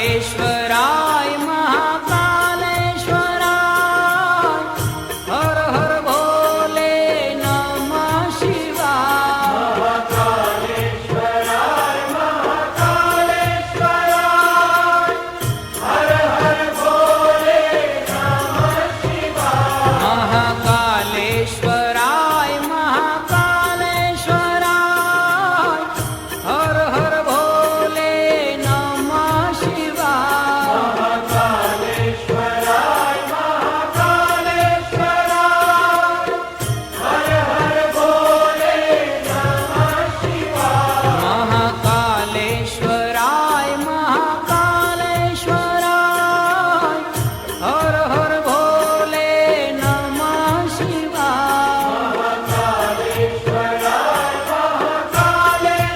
महाकालेश्वराय महाकालेश्वराय हर हर भोले नमः शिवाय। महाकालेश्वराय महाकालेश्वराय हर हर भोले नमः शिवाय। महाकालेश्वराय महाकालेश्वराय हर हर भोले नमः शिवाय। महाकालेश्वराय महाकालेश्वराय हर हर भोले नमः शिवाय। महाकालेश्वराय महाकालेश्वराय हर हर भोले नमः शिवाय। महाकालेश्वराय महाकालेश्वराय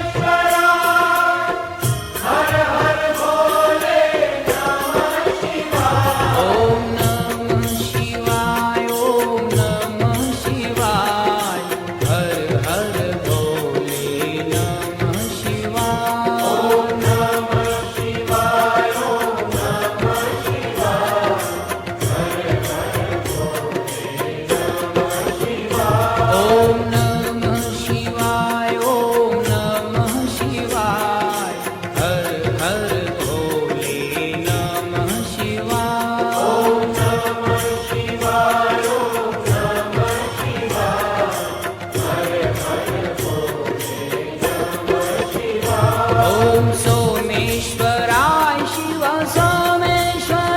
हर हर भोले नमः शिवाय। ओम नमः शिवाय ओम नमः शिवाय हर हर भोले नमः शिवाय। ओम नमः शिवाय ओम नमः शिवाय ओम नमः शिवाय ओम नमः शिवाय हर हर भोले नमः शिवाय। ओम नमः शिवाय ओम नमः शिवाय ओम सोमेश्वराय शिव सोमेश्वराय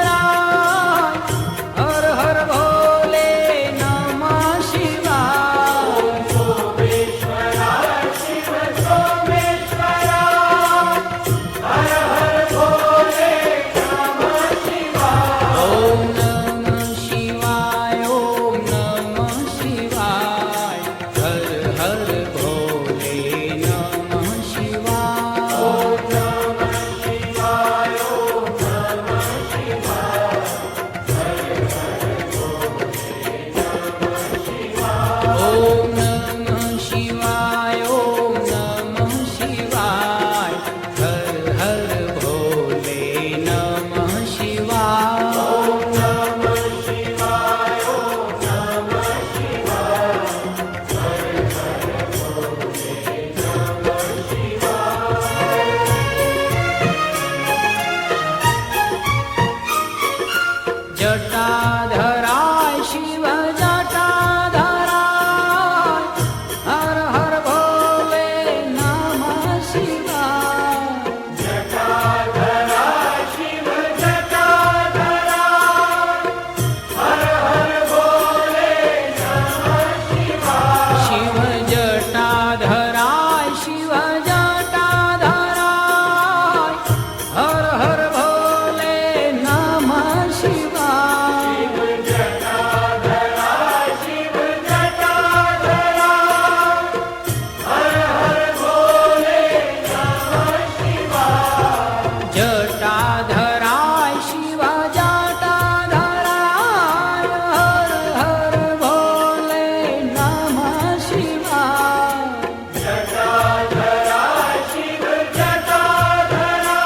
हर हर भोले नमः शिवाय। सोमेश्वराय शिव सोमेश्वराय हर हर भोले नमः शिवाय। ओम नमः शिवाय ओम नमः शिवाय हर हर भोले नमः शिवाय। ओम नमः शिवाय ओम नमः शिवाय ओम नमः शिवाय ओम नमः शिवाय हर हर भोले नमः शिवाय। ओम नमः शिवाय ओम नमः शिवाय जटाधराय शिव जटाधराय हर हर भोले नमः शिवाय। जटाधराय शिव जटाधराय हर हर भोले नमः शिवाय। शिव जटाधराय शिव जटाधराय हर हर भोले नमः शिवाय। जटाधराय शिव जटाधराय हर हर भोले नमः शिवाय। जटाधराय शिव जटाधराय हर हर भोले नमः शिवाय। जटाधराय शिव जटाधराय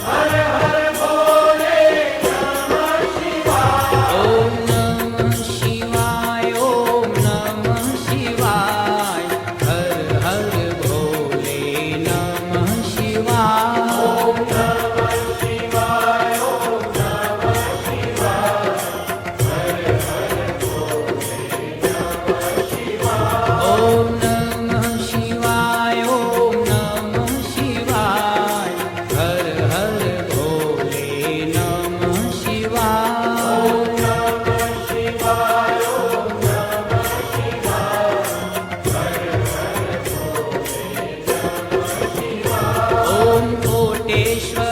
हर हर भोले नमः शिवाय। ओम नमः शिवाय ओम नमः शिवाय हर हर भोले नमः शिवाय। ओम नमः शिवाय ओम नमः शिवाय ओम नमः शिवाय ओम नमः शिवाय हर हर भोले नमः शिवाय। ओम नमः शिवाय ओम नमः शिवाय ओम कोटेश्वर